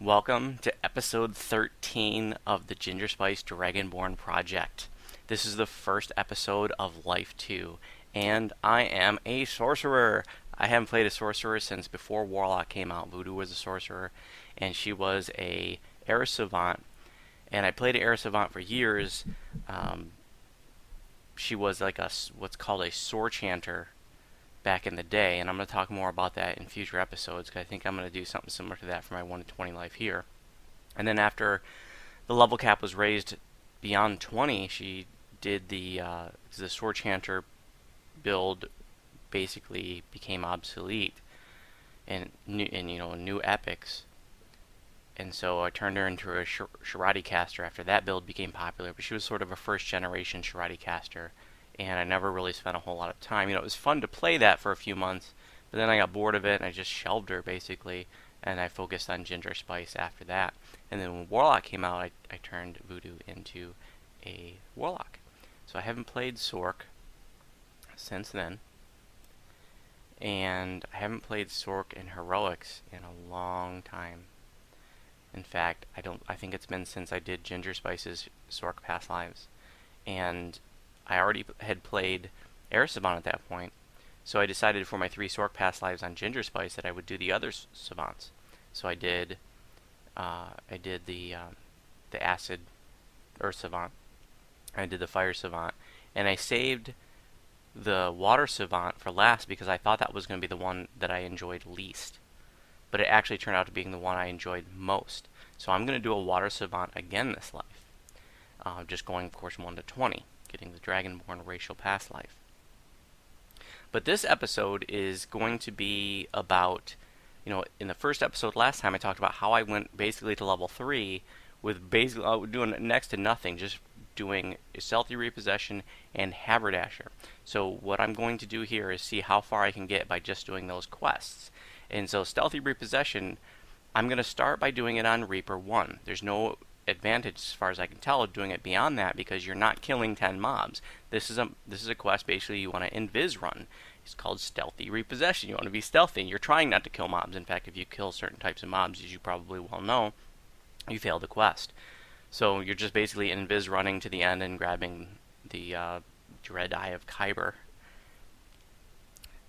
Welcome to episode 13 of the Gingerspyce Dragonborn project. This is the first episode of Life 2, and I am a sorcerer. I haven't played a sorcerer since before Warlock came out. Voodoo was a sorcerer, and she was a Air Savant, and I played Air Savant for years. She was like what's called a sorchanter back in the day, and I'm going to talk more about that in future episodes because I think I'm going to do something similar to that for my 1 to 20 life here. And then after the level cap was raised beyond 20, she did the sorchanter build basically became obsolete and new epics. And so I turned her into a Sharadi caster after that build became popular, but she was sort of a first generation Sharadi caster, and I never really spent a whole lot of time. It was fun to play that for a few months, but then I got bored of it and I just shelved her basically, and I focused on Gingerspyce after that. And then when Warlock came out, I turned Voodoo into a Warlock. So I haven't played Sorc since then, and I haven't played Sorc in Heroics in a long time. In fact, I think it's been since I did Gingerspyce's Sorc Past Lives, and I already had played Air Savant at that point, so I decided for my 3 Sorc Past Lives on Gingerspyce that I would do the other Savants. So I did the Acid Earth Savant, I did the Fire Savant, and I saved the Water Savant for last because I thought that was going to be the one that I enjoyed least. But it actually turned out to be the one I enjoyed most. So I'm going to do a Water Savant again this life. Just going, of course, 1 to 20, getting the Dragonborn racial past life. But this episode is going to be about, in the first episode last time I talked about how I went basically to level 3 with basically doing next to nothing, just doing Stealthy Repossession and Haverdasher. So what I'm going to do here is see how far I can get by just doing those quests. And so Stealthy Repossession, I'm going to start by doing it on Reaper 1. There's no advantage, as far as I can tell, of doing it beyond that because you're not killing 10 mobs. This is a quest basically you want to invis run. It's called Stealthy Repossession. You want to be stealthy. You're trying not to kill mobs. In fact, if you kill certain types of mobs, as you probably well know, you fail the quest. So you're just basically invis running to the end and grabbing the Dread Eye of Kyber.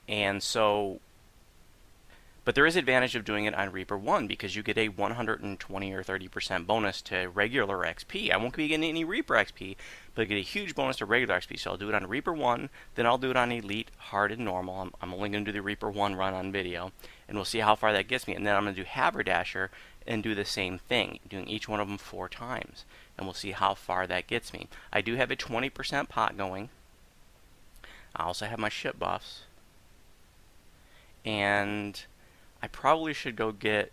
And so... But there is advantage of doing it on Reaper 1 because you get a 120 or 30% bonus to regular XP. I won't be getting any Reaper XP, but I get a huge bonus to regular XP. So I'll do it on Reaper 1, then I'll do it on Elite, Hard, and Normal. I'm only going to do the Reaper 1 run on video, and we'll see how far that gets me. And then I'm going to do Haverdasher and do the same thing, doing each one of them 4 times. And we'll see how far that gets me. I do have a 20% pot going. I also have my ship buffs. And I probably should go get...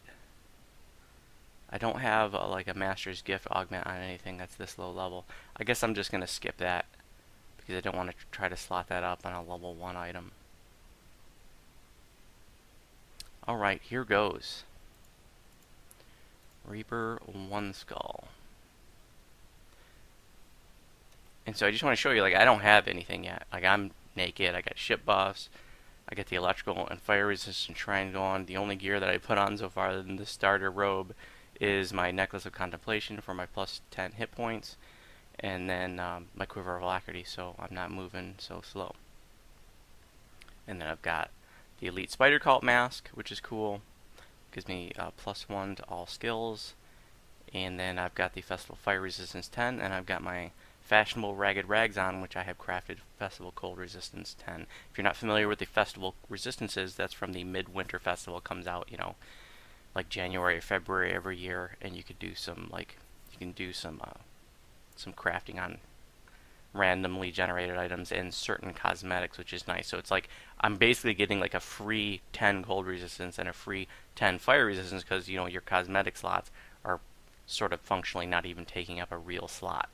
I don't have like a Master's Gift augment on anything that's this low level. I guess I'm just going to skip that because I don't want to try to slot that up on a level 1 item. Alright, here goes. Reaper 1 Skull. And so I just want to show you, I don't have anything yet. I'm naked, I got ship buffs, I get the electrical and fire resistant shrine going. The only gear that I put on so far than the starter robe is my necklace of contemplation for my plus 10 hit points, and then my quiver of alacrity, so I'm not moving so slow. And then I've got the elite spider cult mask, which is cool, gives me plus 1 to all skills. And then I've got the festival fire resistance 10, and I've got my fashionable ragged rags on, which I have crafted festival cold resistance 10. If you're not familiar with the festival resistances, that's from the midwinter festival. It comes out, like January or February every year, and you could do some some crafting on randomly generated items and certain cosmetics, which is nice. So it's like I'm basically getting like a free 10 cold resistance and a free 10 fire resistance because your cosmetic slots are sort of functionally not even taking up a real slot.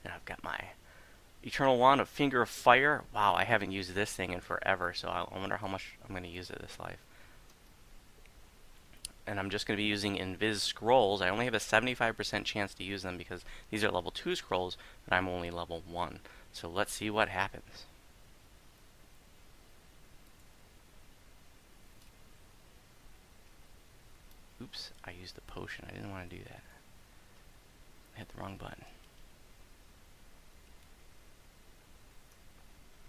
And I've got my Eternal Wand of Finger of Fire. Wow, I haven't used this thing in forever, so I wonder how much I'm going to use it this life. And I'm just going to be using Invis Scrolls. I only have a 75% chance to use them because these are level 2 scrolls, but I'm only level 1. So let's see what happens. Oops, I used the potion. I didn't want to do that. I hit the wrong button.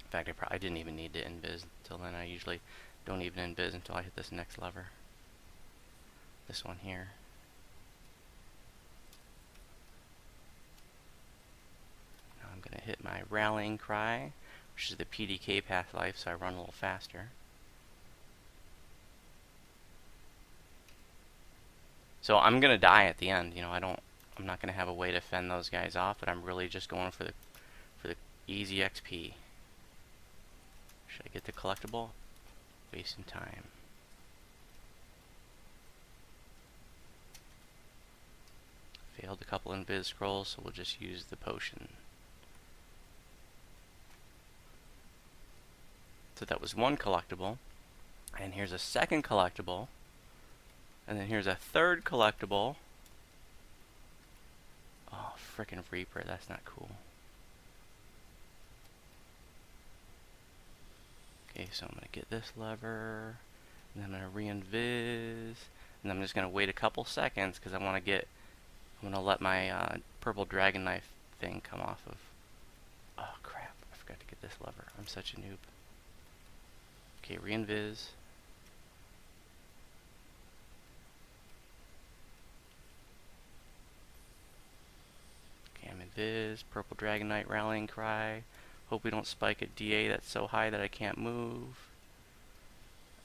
In fact, I didn't even need to invis until then. I usually don't even invis until I hit this next lever. This one here. Now I'm going to hit my rallying cry, which is the PDK path life, so I run a little faster. So I'm going to die at the end. You know, I'm not going to have a way to fend those guys off, but I'm really just going for the easy XP. Should I get the collectible? Wasting time. Failed a couple invis scrolls, so we'll just use the potion. So that was one collectible. And here's a second collectible. And then here's a third collectible. Oh, frickin' Reaper, that's not cool. Okay, so I'm going to get this lever, and then I'm going to re-invis, and I'm just going to wait a couple seconds because I'm going to let my purple dragon knife thing come off of. Oh crap, I forgot to get this lever. I'm such a noob. Okay, re-invis. Okay, I'm invis, purple dragon knight rallying cry. Hope we don't spike a DA that's so high that I can't move.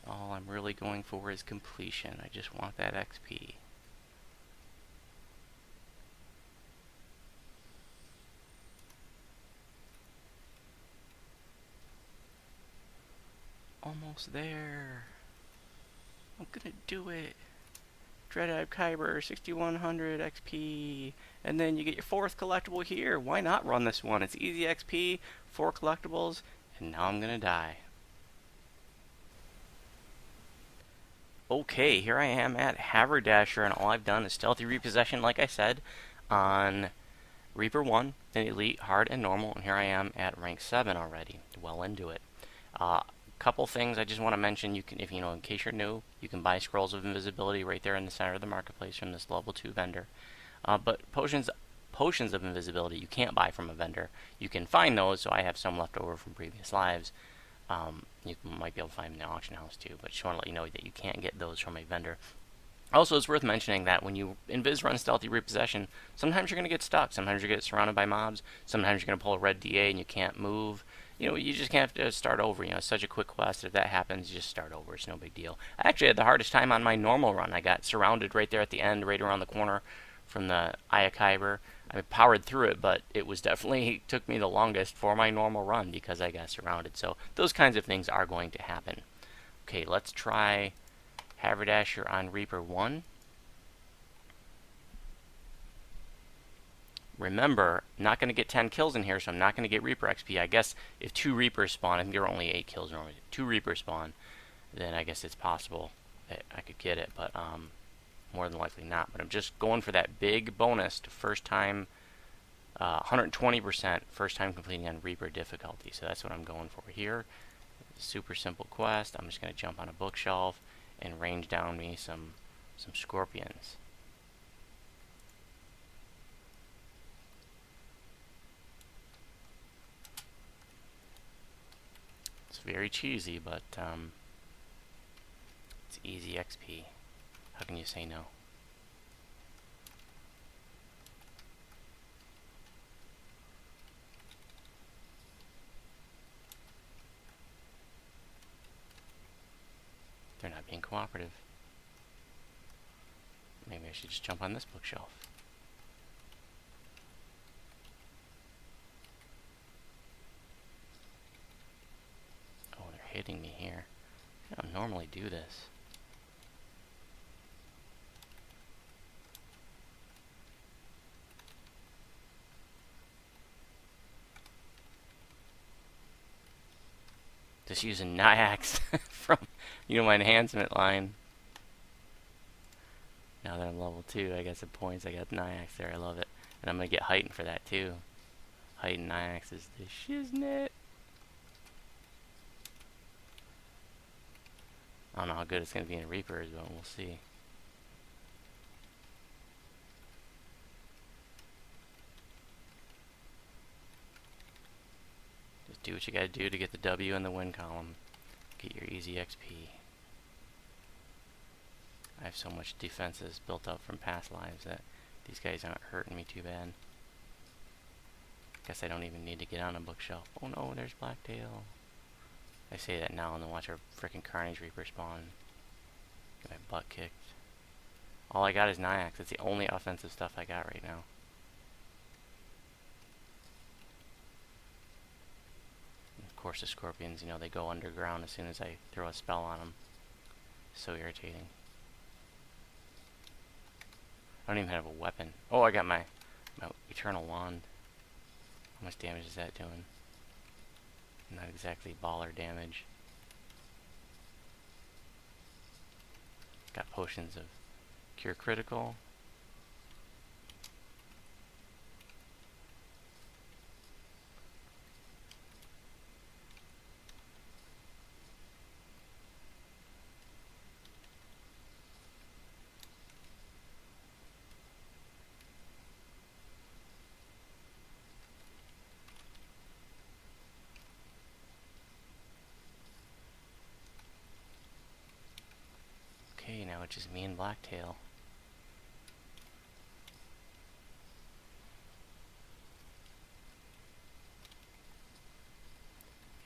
All I'm really going for is completion. I just want that XP. Almost there. I'm gonna do it. Dread-Eyed Kyber, 6100 XP. And then you get your fourth collectible here. Why not run this one? It's easy XP, 4 collectibles, and now I'm gonna die. Okay, here I am at Haverdasher, and all I've done is Stealthy Repossession, like I said, on Reaper 1, then Elite, Hard, and Normal, and here I am at rank 7 already, well into it. Couple things I just want to mention. You can, if you know, in case you're new, you can buy scrolls of invisibility right there in the center of the marketplace from this level 2 vendor. But potions of invisibility you can't buy from a vendor. You can find those, so I have some left over from previous lives. You might be able to find them in the auction house too, but just want to let you know that you can't get those from a vendor. Also, it's worth mentioning that when you invis run Stealthy Repossession, sometimes you're going to get stuck. Sometimes you're going to get surrounded by mobs. Sometimes you're going to pull a red DA and you can't move. You know, you just have to start over. You know, it's such a quick quest. If that happens, you just start over. It's no big deal. I actually had the hardest time on my normal run. I got surrounded right there at the end, right around the corner from the Eye of Kyber. I powered through it, but it was definitely took me the longest for my normal run because I got surrounded. So those kinds of things are going to happen. Okay, let's try Haverdasher on Reaper 1. Remember, I'm not going to get 10 kills in here, so I'm not going to get Reaper XP. I guess if 2 Reapers spawn, I think there are only 8 kills normally. 2 Reapers spawn, then I guess it's possible that I could get it, but more than likely not. But I'm just going for that big bonus to first time, 120% first time completing on Reaper difficulty. So that's what I'm going for here. Super simple quest. I'm just going to jump on a bookshelf and range down me some scorpions. It's very cheesy, but it's easy XP. How can you say no? They're not being cooperative. Maybe I should just jump on this bookshelf. Oh, they're hitting me here. I don't normally do this. Just using Nyax from, you know, my enhancement line. Now that I'm level 2, I got some points. I got Nyax there. I love it. And I'm going to get heightened for that too. Heightened Nyax is the shiznit. I don't know how good it's going to be in Reapers, but we'll see. do what you gotta do to get the W in the win column. Get your easy XP. I have so much defenses built up from past lives that these guys aren't hurting me too bad. Guess I don't even need to get on a bookshelf. Oh no, there's Blacktail. I say that now and then watch our frickin' Carnage Reaper spawn. Get my butt kicked. All I got is Nyax. It's the only offensive stuff I got right now. And of course the Scorpions, you know, they go underground as soon as I throw a spell on them. So irritating. I don't even have a weapon. Oh, I got my Eternal Wand. How much damage is that doing? Not exactly baller damage. Got potions of Cure Critical. Okay, now it's just me and Blacktail.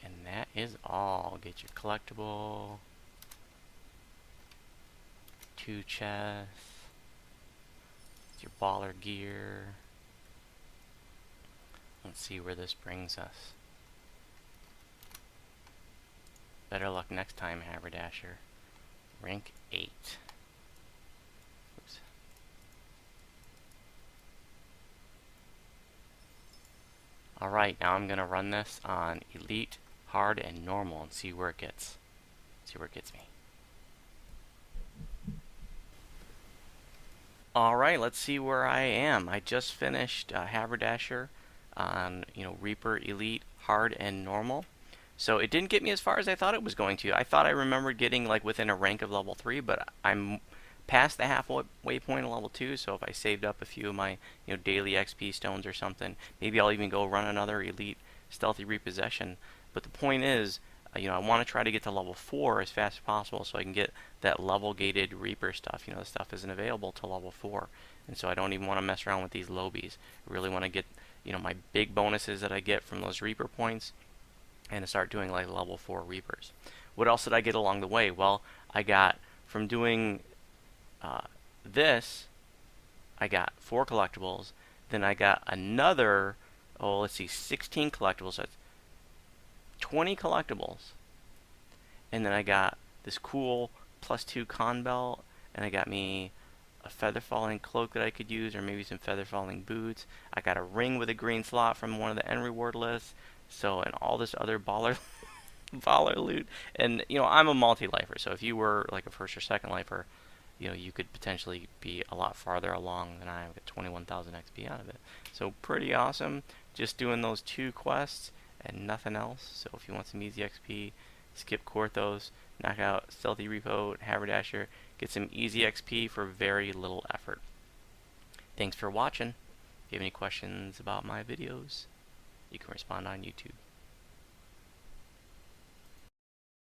And that is all. Get your collectible. 2 chests. Your baller gear. Let's see where this brings us. Better luck next time, Haverdasher. Rank 8. Oops. Alright, now I'm gonna run this on Elite, Hard, and Normal and see where it gets. See where it gets me. Alright, let's see where I am. I just finished Haverdasher on, Reaper, Elite, Hard, and Normal. So it didn't get me as far as I thought it was going to. I thought I remembered getting like within a rank of level 3, but I'm past the halfway point of level 2, so if I saved up a few of my daily XP stones or something, maybe I'll even go run another Elite Stealthy Repossession. But the point is, I want to try to get to level 4 as fast as possible so I can get that level gated Reaper stuff. The stuff isn't available to level 4, and so I don't even want to mess around with these lobies. I really want to get my big bonuses that I get from those Reaper points and to start doing like level 4 Reapers. What else did I get along the way? Well, I got from doing this, I got 4 collectibles. Then I got another, 16 collectibles. So that's 20 collectibles. And then I got this cool +2 con belt, and I got me a feather falling cloak that I could use, or maybe some feather falling boots. I got a ring with a green slot from one of the end reward lists. So, and all this other baller loot. And, I'm a multi-lifer, so if you were like a first or second lifer, you could potentially be a lot farther along than I am. Get 21,000 XP out of it. So, pretty awesome. Just doing those 2 quests and nothing else. So, if you want some easy XP, skip Korthos, knock out Stealthy Repo, Haverdasher, get some easy XP for very little effort. Thanks for watching. If you have any questions about my videos, you can respond on YouTube.